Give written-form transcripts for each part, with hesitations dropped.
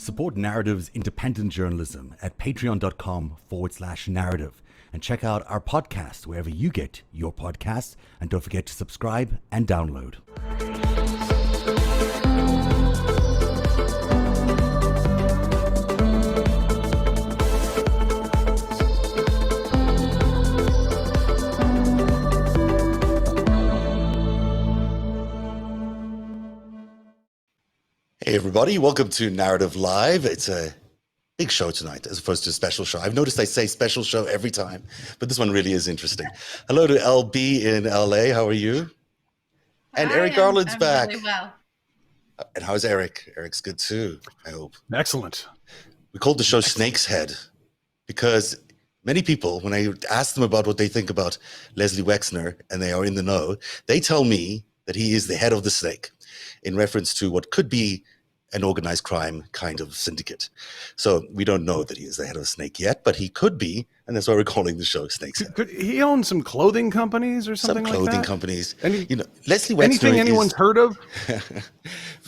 Support Narativ's independent journalism at patreon.com/narrative and check out our podcast wherever you get your podcasts. And don't forget to subscribe and download. Hey everybody, welcome to Narrative Live. It's a big show tonight as opposed to a special show. I've noticed I say special show every time, but this one really is interesting. Hello to LB in LA, how are you? And Eric Garland's back. Really well. And how's Eric? Eric's good too, I hope. Excellent. We called the show Snake's Head because many people, when I ask them about what they think about Leslie Wexner and they are in the know, they tell me that he is the head of the snake in reference to what could be an organized crime kind of syndicate. So we don't know that he is the head of a snake yet, but he could be, and that's why we're calling the show Snake's Head. Could he own some clothing companies or something like that? Some clothing companies. Any, Leslie Wexner anything anyone's heard of?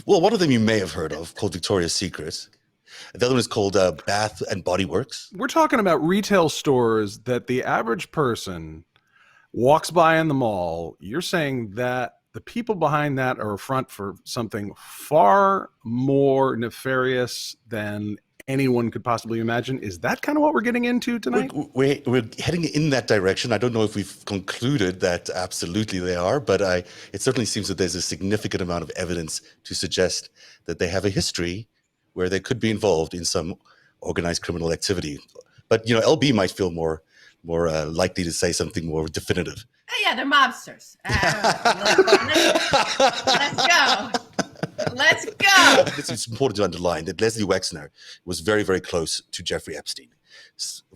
Well, one of them you may have heard of, called Victoria's Secret. The other one is called Bath and Body Works. We're talking about retail stores that the average person walks by in the mall. You're saying that the people behind that are a front for something far more nefarious than anyone could possibly imagine. Is that kind of what we're getting into tonight? We're heading in that direction. I don't know if we've concluded that absolutely they are, but it certainly seems that there's a significant amount of evidence to suggest that they have a history where they could be involved in some organized criminal activity. But, LB might feel more likely to say something more definitive. Oh, yeah, they're mobsters. Let's go. It's important to underline that Leslie Wexner was very, very close to Jeffrey Epstein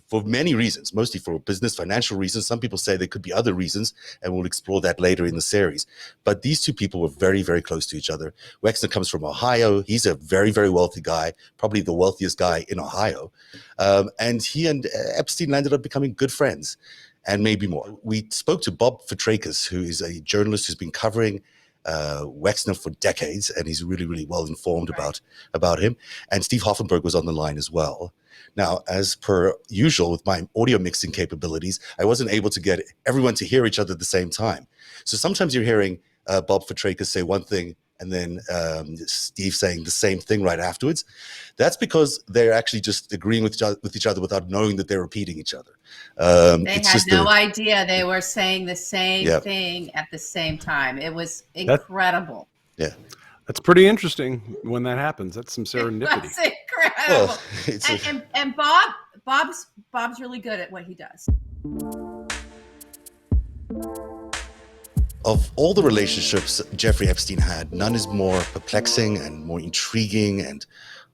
for many reasons, mostly for business, financial reasons. Some people say there could be other reasons, and we'll explore that later in the series. But these two people were very, very close to each other. Wexner comes from Ohio. He's a very, very wealthy guy, probably the wealthiest guy in Ohio. And he and Epstein ended up becoming good friends, and maybe more. We spoke to Bob Fitrakis, who is a journalist who's been covering Wexner for decades, and he's really, really well informed about him. And Steve Hoffenberg was on the line as well. Now, as per usual with my audio mixing capabilities, I wasn't able to get everyone to hear each other at the same time. So sometimes you're hearing Bob Fitrakis say one thing and then Steve saying the same thing right afterwards. That's because they're actually just agreeing with each other without knowing that they're repeating each other. They had no idea they were saying the same thing at the same time. It was incredible. Yeah. That's pretty interesting when that happens. That's some serendipity. That's incredible. Well, and Bob's really good at what he does. Of all the relationships Jeffrey Epstein had, none is more perplexing and more intriguing and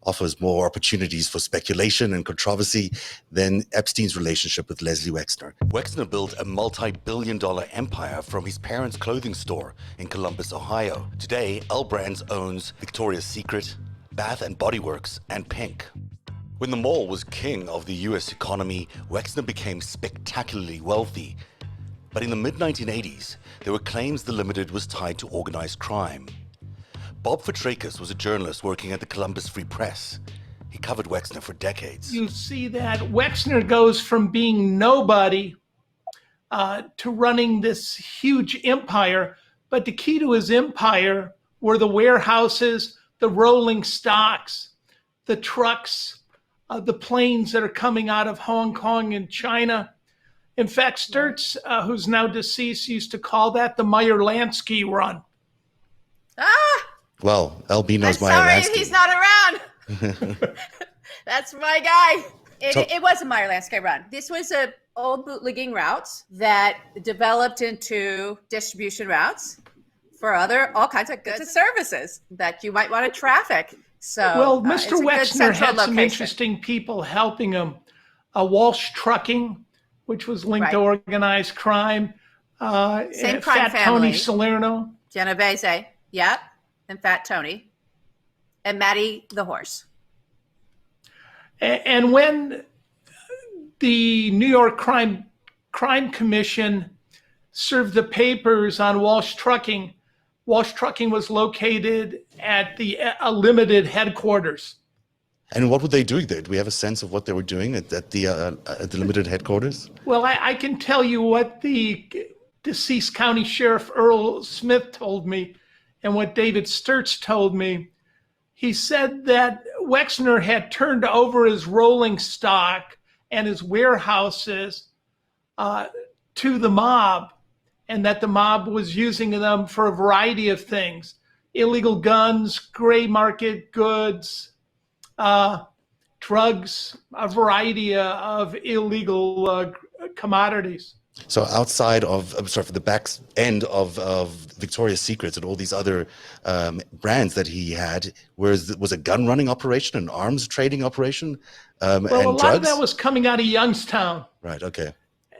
offers more opportunities for speculation and controversy than Epstein's relationship with Leslie Wexner. Wexner built a multi-billion-dollar empire from his parents' clothing store in Columbus, Ohio. Today, L Brands owns Victoria's Secret, Bath and Body Works, and Pink. When the mall was king of the US economy, Wexner became spectacularly wealthy. But in the mid-1980s, there were claims the Limited was tied to organized crime. Bob Fitrakis was a journalist working at the Columbus Free Press. He covered Wexner for decades. You see that Wexner goes from being nobody to running this huge empire, but the key to his empire were the warehouses, the rolling stocks, the trucks, the planes that are coming out of Hong Kong and China. In fact, Sturz, who's now deceased, used to call that the Meyer-Lansky run. Well, LB knows I'm Meyer-Lansky. sorry he's not around. That's my guy. It was a Meyer-Lansky run. This was a old bootlegging routes that developed into distribution routes for all kinds of goods and services that you might want to traffic. So, well, Mr. Wexner had some interesting people helping him. Walsh Trucking, which was linked to organized crime. Same crime Fat family. Tony Salerno. Genovese, yep, and Fat Tony. And Matty the horse. And when the New York Crime Commission served the papers on Walsh Trucking was located at the Limited headquarters. And what were they doing there? Do we have a sense of what they were doing at the limited headquarters? Well, I can tell you what the deceased County Sheriff Earl Smith told me and what David Sturtz told me. He said that Wexner had turned over his rolling stock and his warehouses to the mob, and that the mob was using them for a variety of things: illegal guns, gray market goods, drugs, a variety of illegal commodities. So outside of, I'm sorry, for the back end of Victoria's Secret and all these other brands that he had, was a gun running operation, an arms trading operation, Well, and a lot drugs? of that was coming out of Youngstown. Right, okay.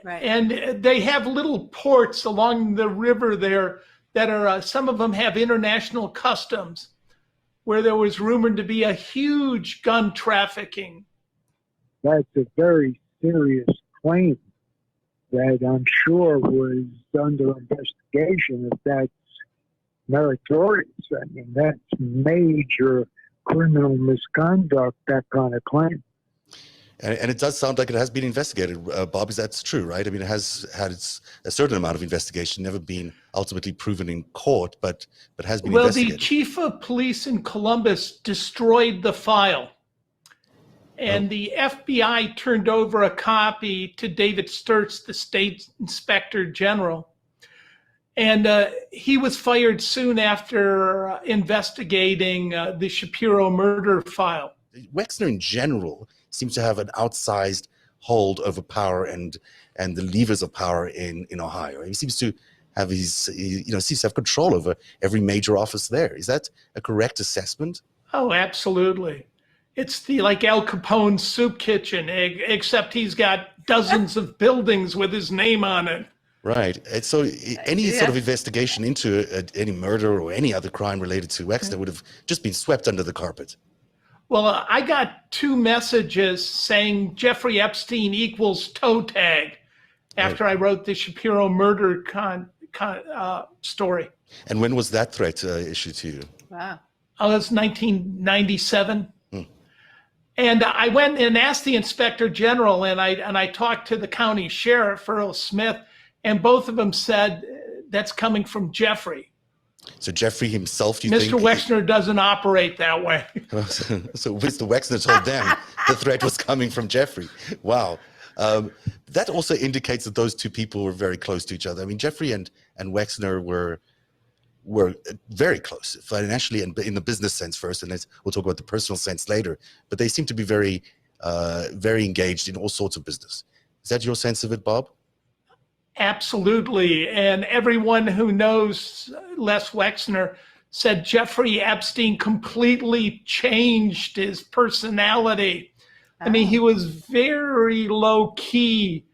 Right. And they have little ports along the river there that are, some of them have international customs, where there was rumored to be a huge gun trafficking. That's a very serious claim that I'm sure was under investigation if that's meritorious. I mean, that's major criminal misconduct, that kind of claim. And it does sound like it has been investigated, Bob. Is that true, right? I mean, it has had a certain amount of investigation, never been ultimately proven in court, but has been investigated. Well, the chief of police in Columbus destroyed the file. And the FBI turned over a copy to David Sturtz, the state inspector general. And he was fired soon after investigating the Shapiro murder file. Wexner in general seems to have an outsized hold over power and the levers of power in Ohio. He seems to have seems to have control over every major office there. Is that a correct assessment? Oh, absolutely. It's like Al Capone's soup kitchen, except he's got dozens of buildings with his name on it. Right. And so any sort of investigation into any murder or any other crime related to Wexner would have just been swept under the carpet. Well, I got 2 messages saying Jeffrey Epstein equals toe tag after I wrote the Shapiro murder story. And when was that threat issued to you? Wow. Oh, that's 1997. And I went and asked the inspector general, and I talked to the county sheriff, Earl Smith, and both of them said that's coming from Jeffrey. So Jeffrey himself, do you think? Mr. Wexner doesn't operate that way. So Mr. Wexner told them the threat was coming from Jeffrey. Wow. That also indicates that those two people were very close to each other. I mean, Jeffrey and Wexner were very close financially and in the business sense first, and we'll talk about the personal sense later. But they seem to be very, very engaged in all sorts of business. Is that your sense of it, Bob? Absolutely. And everyone who knows Les Wexner said Jeffrey Epstein completely changed his personality. I mean, he was very low key,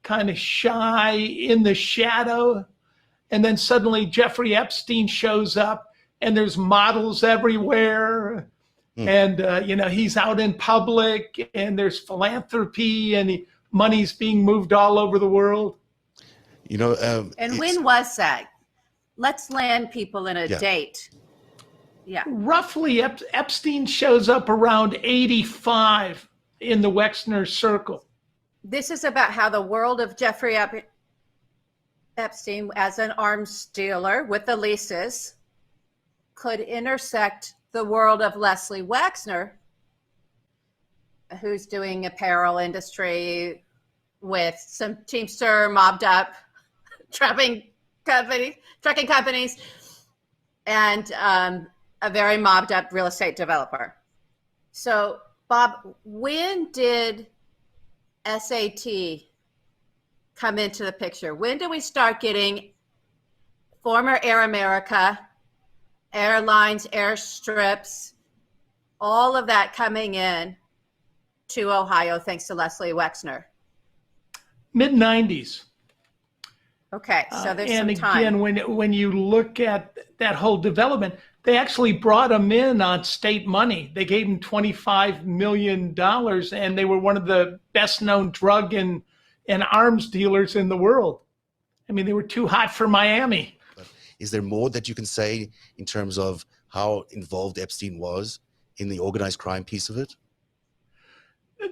kind of shy, in the shadow. And then suddenly Jeffrey Epstein shows up and there's models everywhere. And, he's out in public and there's philanthropy and money's being moved all over the world. And when was that? Let's land people in a date. Yeah. Roughly, Epstein shows up around 85 in the Wexner circle. This is about how the world of Jeffrey Epstein as an arms dealer with the leases could intersect the world of Leslie Wexner, who's doing apparel industry with some Teamster mobbed up trucking companies, and a very mobbed up real estate developer. So, Bob, when did SAT come into the picture? When do we start getting former Air America, airlines, airstrips, all of that coming in to Ohio thanks to Leslie Wexner? Mid-90s. Okay, so there's and some time. Again, when you look at that whole development, they actually brought him in on state money. They gave him $25 million, and they were one of the best-known drug and arms dealers in the world. I mean, they were too hot for Miami. Is there more that you can say in terms of how involved Epstein was in the organized crime piece of it?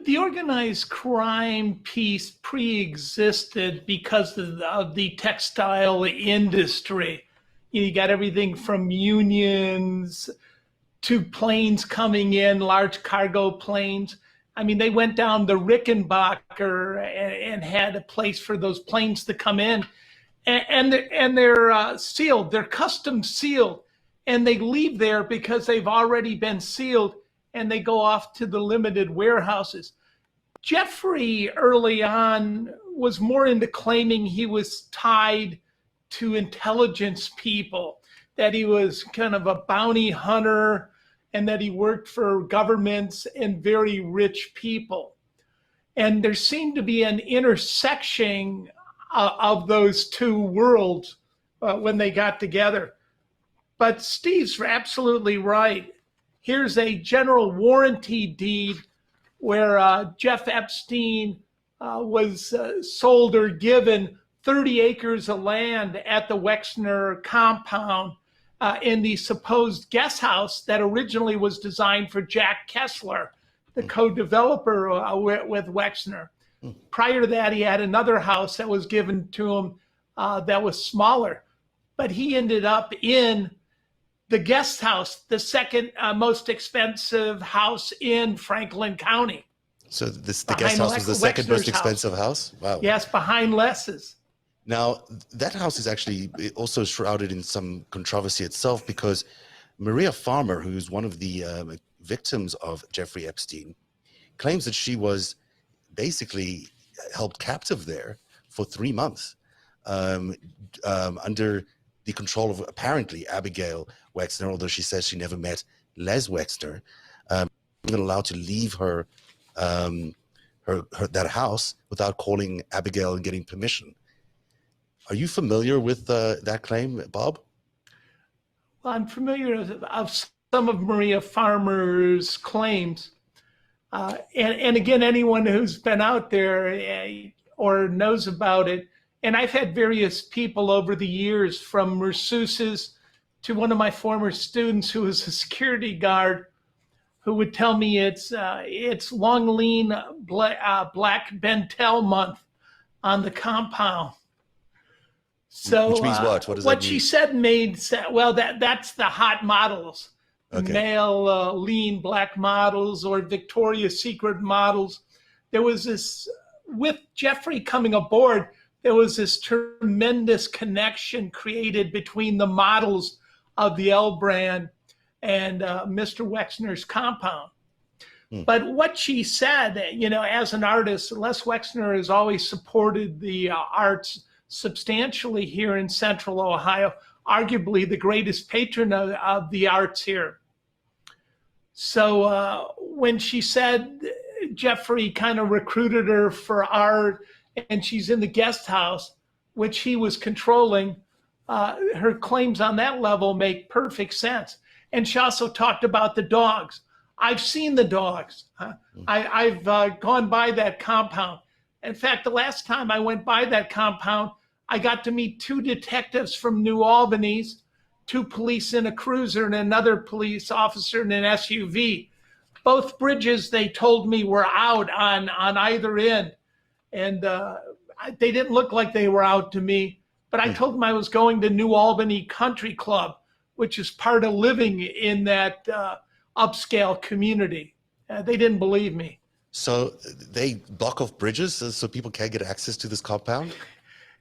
The organized crime piece pre-existed because of the textile industry. You got everything from unions to planes coming in, large cargo planes. I mean, they went down the Rickenbacker and had a place for those planes to come in. And they're sealed. They're custom sealed. And they leave there because they've already been sealed, and they go off to the limited warehouses. Jeffrey early on was more into claiming he was tied to intelligence people, that he was kind of a bounty hunter, and that he worked for governments and very rich people. And there seemed to be an intersection of those two worlds when they got together. But Steve's absolutely right. Here's a general warranty deed where Jeff Epstein was sold or given 30 acres of land at the Wexner compound in the supposed guest house that originally was designed for Jack Kessler, the co-developer with Wexner. Prior to that, he had another house that was given to him that was smaller. But he ended up in the guest house, the second most expensive house in Franklin County. So the guest house was the second most expensive house? Wow. Yes, behind Les's. Now, that house is actually also shrouded in some controversy itself, because Maria Farmer, who's one of the victims of Jeffrey Epstein, claims that she was basically held captive there for 3 months under the control of, apparently, Abigail Wexner, although she says she never met Les Wexner, even allowed to leave her that house without calling Abigail and getting permission. Are you familiar with that claim, Bob? Well, I'm familiar of some of Maria Farmer's claims. And again, anyone who's been out there or knows about it, and I've had various people over the years, from masseuses to one of my former students who was a security guard, who would tell me it's long, lean, black Bentel month on the compound. So which means what? What does what that mean? she said well, that's the hot models, Okay. male lean black models or Victoria's Secret models. There was this, with Jeffrey coming aboard, there was this tremendous connection created between the models of the L brand and Mr. Wexner's compound. But what she said, as an artist, Les Wexner has always supported the arts substantially here in Central Ohio, arguably the greatest patron of the arts here. So when she said Jeffrey kind of recruited her for art and she's in the guest house, which he was controlling, her claims on that level make perfect sense. And she also talked about the dogs. I've seen the dogs. I've gone by that compound. In fact, the last time I went by that compound, I got to meet 2 detectives from New Albany's, 2 police in a cruiser and another police officer in an SUV. Both bridges, they told me, were out on either end. And they didn't look like they were out to me. But I told them I was going to New Albany Country Club, which is part of living in that upscale community. They didn't believe me. So they block off bridges so people can't get access to this compound?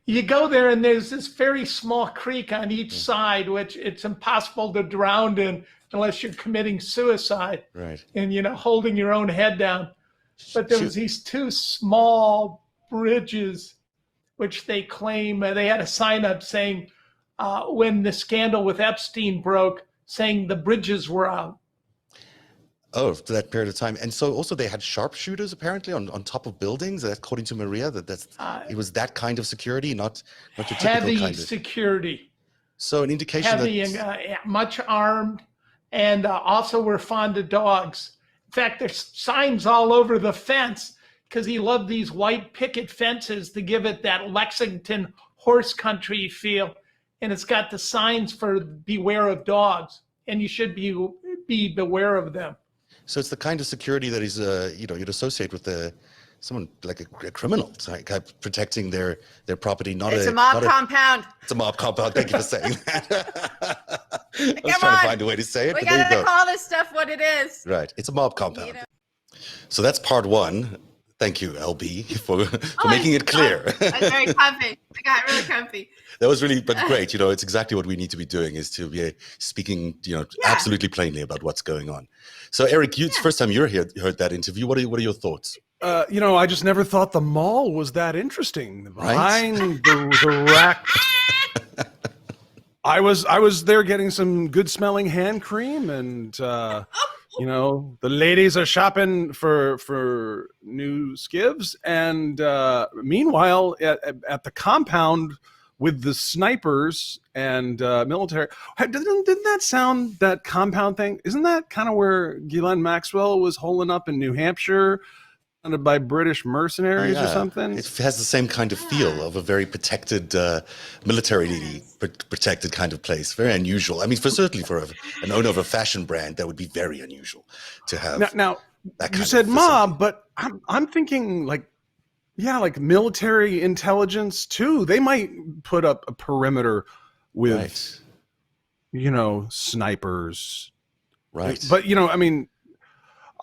You go there and there's this very small creek on each side, which it's impossible to drown in unless you're committing suicide. Right. And, holding your own head down. But there was these 2 small bridges, which they claim, they had a sign up saying, when the scandal with Epstein broke, saying the bridges were out. Oh, for that period of time. And so also they had sharpshooters apparently on top of buildings, according to Maria, it was that kind of security, not your typical Heavy kind of security. So an indication heavy and much armed, and also were fond of dogs. In fact, there's signs all over the fence because he loved these white picket fences to give it that Lexington horse country feel. And it's got the signs for beware of dogs, and you should be beware of them. So it's the kind of security that is, you'd associate with someone like a criminal, protecting their property. It's a mob compound. It's a mob compound. Thank you for saying that. I was Come trying on. to find a way to say it, We but there you gotta go. call this stuff what it is. Right. It's a mob compound. You know? So that's part one. Thank you, LB, for making it clear. I was very comfy. I got really comfy. That was really, but great. It's exactly what we need to be doing, is to be speaking, absolutely plainly about what's going on. So, Eric, it's the first time you're here, heard that interview. What are your thoughts? I just never thought the mall was that interesting. Behind Right? the rack. I was there getting some good smelling hand cream, and the ladies are shopping for new skivs, and meanwhile at the compound with the snipers and military. Didn't that sound, that compound thing? Isn't that kind of where Ghislaine Maxwell was holing up in New Hampshire, funded by British mercenaries or something? It has the same kind of feel of a very protected, militarily protected kind of place. Very unusual. I mean, certainly for an owner of a fashion brand, that would be very unusual to have. Now that kind you said of mob, but I'm thinking like military intelligence too. They might put up a perimeter with, snipers. Right. But,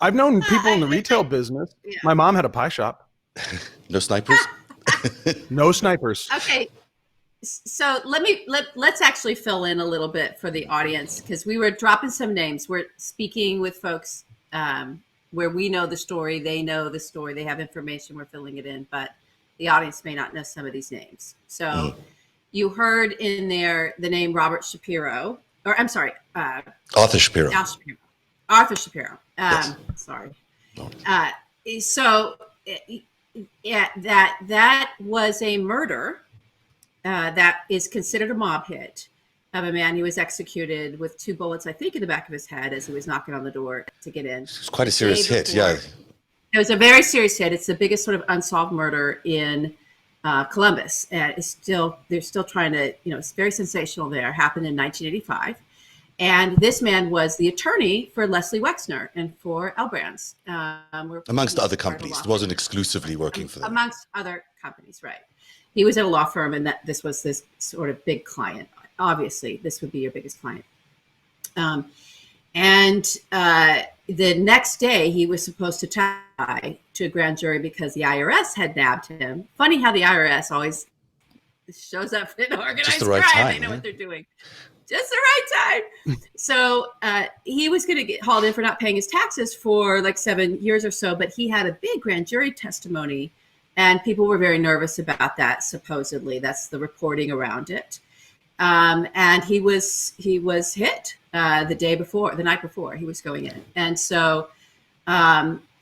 I've known people in the retail business. Yeah. My mom had a pie shop. No snipers? No snipers. Okay. So let's actually fill in a little bit for the audience, because we were dropping some names. We're speaking with folks where we know the story, they know the story, they have information, we're filling it in, but the audience may not know some of these names. So you heard in there the name Robert Shapiro, or I'm sorry, Arthur Shapiro. Arthur Shapiro. Yes. Sorry. So that was a murder that is considered a mob hit of a man who was executed with 2 bullets, I think, in the back of his head as he was knocking on the door to get in. It's quite a serious hit, yeah. It was a very serious hit. It's the biggest sort of unsolved murder in Columbus. And they're still trying to, it's very sensational there. Happened in 1985. And this man was the attorney for Leslie Wexner and for L Brands. Amongst other companies. It wasn't exclusively working for them. Amongst other companies, right. He was at a law firm, and that this was this sort of big client. Obviously, this would be your biggest client. The next day, he was supposed to testify to a grand jury because the IRS had nabbed him. Funny how the IRS always shows up in organized crime. They know what they're doing. Just the right time. So he was going to get hauled in for not paying his taxes for like 7 years or so, but he had a big grand jury testimony, and people were very nervous about that. Supposedly, that's the reporting around it. And he was hit the night before he was going in. And so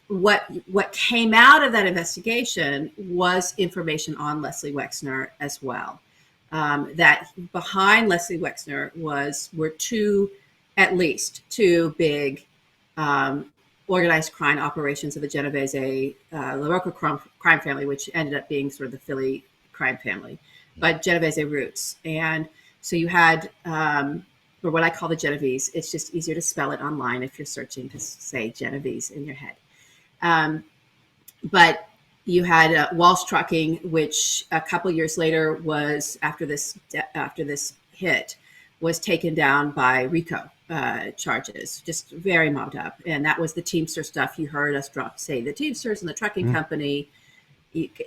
what came out of that investigation was information on Leslie Wexner as well. That behind Leslie Wexner were at least two big organized crime operations of the Genovese LaRocca crime family, which ended up being sort of the Philly crime family, but Genovese roots. And so you had, or what I call the Genovese, it's just easier to spell it online if you're searching to say Genovese in your head. But you had Walsh Trucking, which a couple years later was, after this hit, was taken down by RICO charges, just very mobbed up. And that was the Teamster stuff you heard us say, the Teamsters and the trucking company.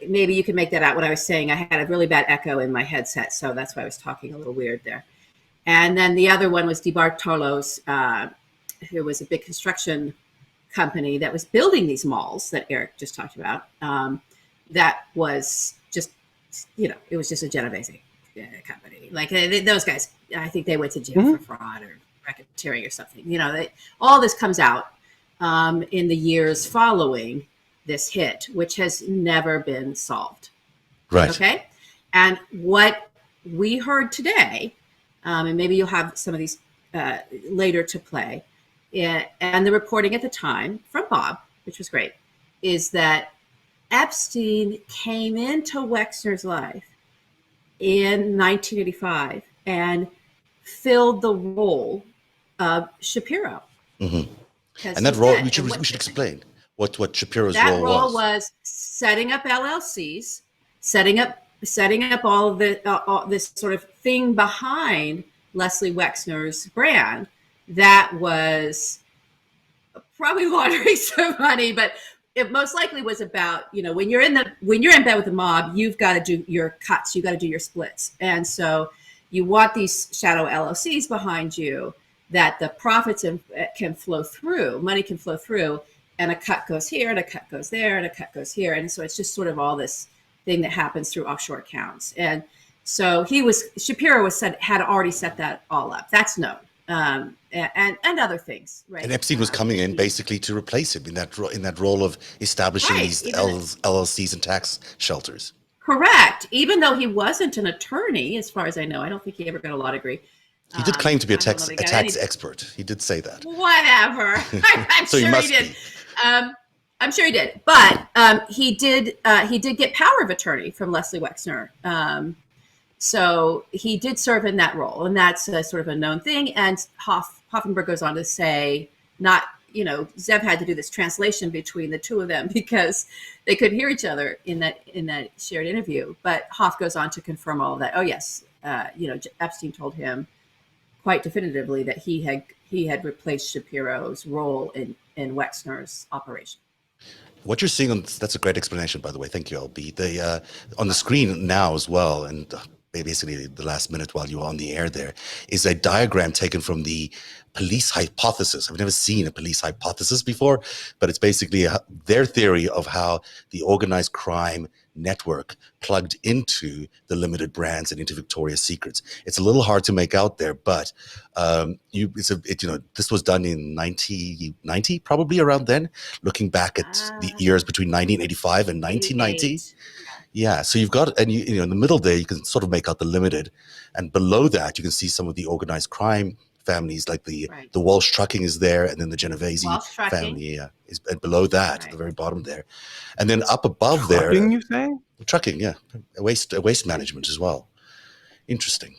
Maybe you can make that out what I was saying. I had a really bad echo in my headset, so that's why I was talking a little weird there. And then the other one was DeBartolo's, who was a big construction company that was building these malls that Eric just talked about. That was just, it was just a Genovese company. Like those guys, I think they went to jail for fraud or racketeering or something. All this comes out in the years following this hit, which has never been solved. Right. Okay. And what we heard today, and maybe you'll have some of these later to play, and the reporting at the time from Bob, which was great, is that Epstein came into Wexner's life in 1985 and filled the role of Shapiro. And that role, we should explain what Shapiro's that role role was. was setting up LLCs, setting up all of all this sort of thing behind Leslie Wexner's brand that was probably laundering some money, but it most likely was about, when you're in bed with the mob, you've got to do your cuts, you got to do your splits, and so you want these shadow LLCs behind you that the profits can flow through, money can flow through, and a cut goes here, and a cut goes there, and a cut goes here, and so it's just sort of all this thing that happens through offshore accounts. And so Shapiro had already set that all up. That's known. And other things, right? And Epstein was coming in basically to replace him in that role of establishing these LLCs and tax shelters. Correct. Even though he wasn't an attorney, as far as I know, I don't think he ever got a law degree. He did claim to be a tax expert. He did say that. Whatever. I'm So sure he did. I'm sure he did. But he did get power of attorney from Leslie Wexner. So he did serve in that role, and that's sort of a known thing. And Hoffenberg goes on to say, Zev had to do this translation between the two of them because they couldn't hear each other in that shared interview. But Hoff goes on to confirm all of that. Oh yes, Epstein told him quite definitively that he had replaced Shapiro's role in Wexner's operation. What you're seeing that's a great explanation, by the way. Thank you, LB. On the screen now as well, and basically the last minute while you were on the air there, is a diagram taken from the police hypothesis. I've never seen a police hypothesis before, but it's basically their theory of how the organized crime network plugged into the limited brands and into Victoria's Secrets. It's a little hard to make out there, but this was done in 1990, probably around then, looking back at the years between 1985 and 1990. Yeah, so you've got, and in the middle there, you can sort of make out the limited, and below that, you can see some of the organized crime families, like the Walsh Trucking is there, and then the Genovese family is below that, at the very bottom there, and then up above there, you say? Trucking, yeah, waste management as well. Interesting.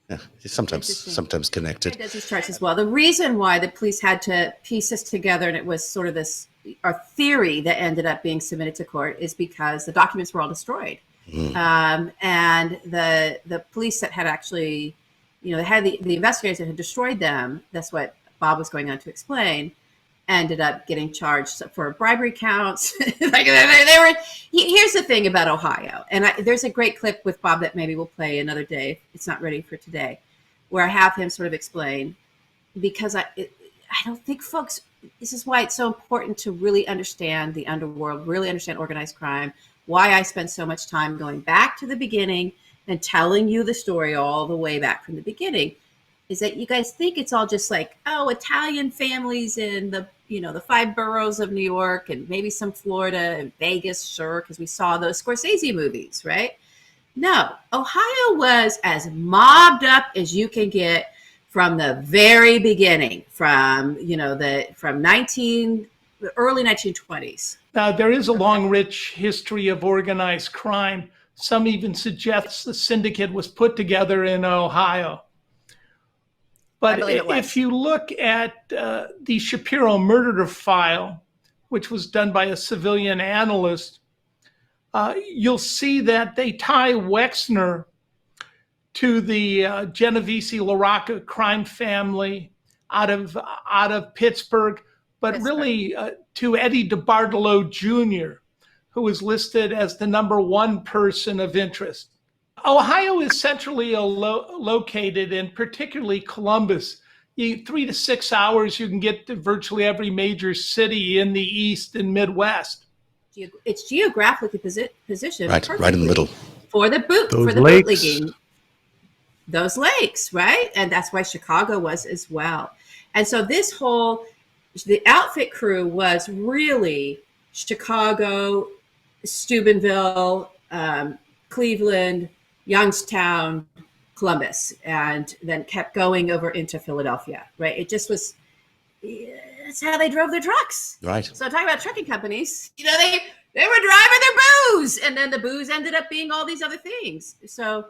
Yeah, sometimes connected. It does these charts as well. The reason why the police had to piece this together, and it was sort of this our theory that ended up being submitted to court, is because the documents were all destroyed, and the police that had actually, they had the investigators that had destroyed them. That's what Bob was going on to explain. Ended up getting charged for bribery counts. Like they were. Here's the thing about Ohio, and there's a great clip with Bob that maybe we'll play another day. It's not ready for today, where I have him sort of explain, because I don't think folks. This is why it's so important to really understand the underworld, really understand organized crime. Why I spend so much time going back to the beginning and telling you the story all the way back from the beginning. Is that you guys think it's all just like, Italian families in the 5 boroughs of New York and maybe some Florida and Vegas, sure, because we saw those Scorsese movies, right? No, Ohio was as mobbed up as you can get from the very beginning, from the early 1920s. Now, there is a long, rich history of organized crime. Some even suggest the syndicate was put together in Ohio. But if you look at the Shapiro murder file, which was done by a civilian analyst, you'll see that they tie Wexner to the Genovese LaRocca crime family out of Pittsburgh, but really to Eddie DeBartolo Jr., who was listed as the #1 person of interest. Ohio is centrally located, and particularly Columbus. 3 to 6 hours, you can get to virtually every major city in the East and Midwest. It's geographically positioned right in the middle for the bootlegging. Those lakes, right? And that's why Chicago was as well. And so the outfit crew was really Chicago, Steubenville, Cleveland, Youngstown, Columbus, and then kept going over into Philadelphia, right? It just was, that's how they drove their trucks. Right. So talking about trucking companies, they were driving their booze, and then the booze ended up being all these other things. So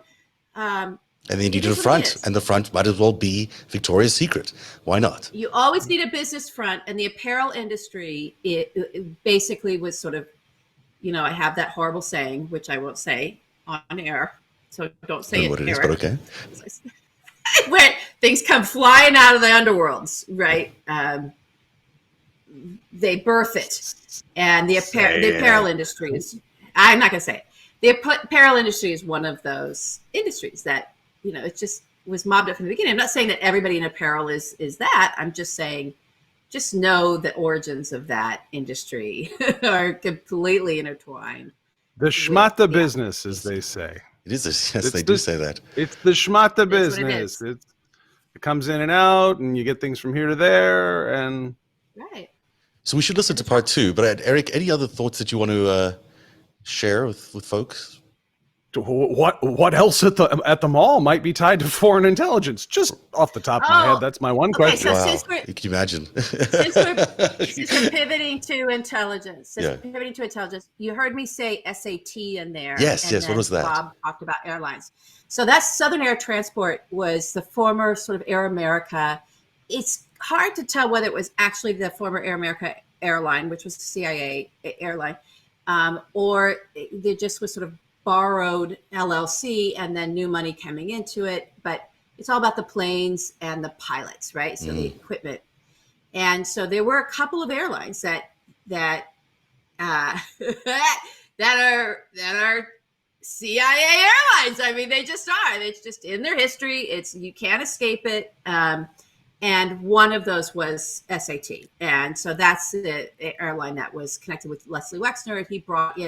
And they needed is a what it front, is. and the front might as well be Victoria's Secret. Why not? You always need a business front, and the apparel industry it basically was sort of, I have that horrible saying, which I won't say on air, so don't say I don't it, know what it is, Eric. but okay. When things come flying out of the underworlds, right? They birth it, and the apparel industry is. I'm not going to say it. The apparel industry is one of those industries that it just was mobbed up from the beginning. I'm not saying that everybody in apparel is that. I'm just saying, just know the origins of that industry are completely intertwined. The schmata business, as they say. It is. Yes, they do say that. It's the schmata That's what it business. is. It comes in and out, and you get things from here to there, and Right. So we should listen to part 2. But Eric, any other thoughts that you want to share with folks? what else at the mall might be tied to foreign intelligence? Just off the top of my head, that's my one question. So Wow, since you can imagine. since we're pivoting to intelligence, you heard me say SAT in there. Yes, and yes. What then was that? Bob talked about airlines. So that's Southern Air Transport was the former sort of Air America. It's hard to tell whether it was actually the former Air America airline, which was the CIA airline, or they just was sort of borrowed LLC and then new money coming into it. But it's all about the planes and the pilots, right? So the equipment. And so there were a couple of airlines that that are CIA airlines. I mean, they just are. It's just in their history. You can't escape it. And one of those was SAT. And so that's the airline that was connected with Leslie Wexner.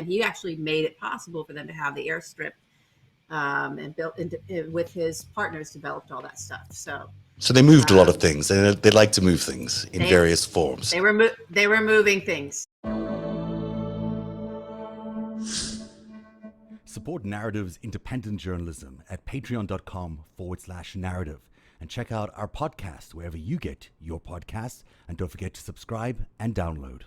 He actually made it possible for them to have the airstrip, and built with his partners, developed all that stuff. So they moved a lot of things, and they like to move things in various forms. They were moving things. Support Narrative's independent journalism at patreon.com/narrative. And check out our podcast wherever you get your podcasts. And don't forget to subscribe and download.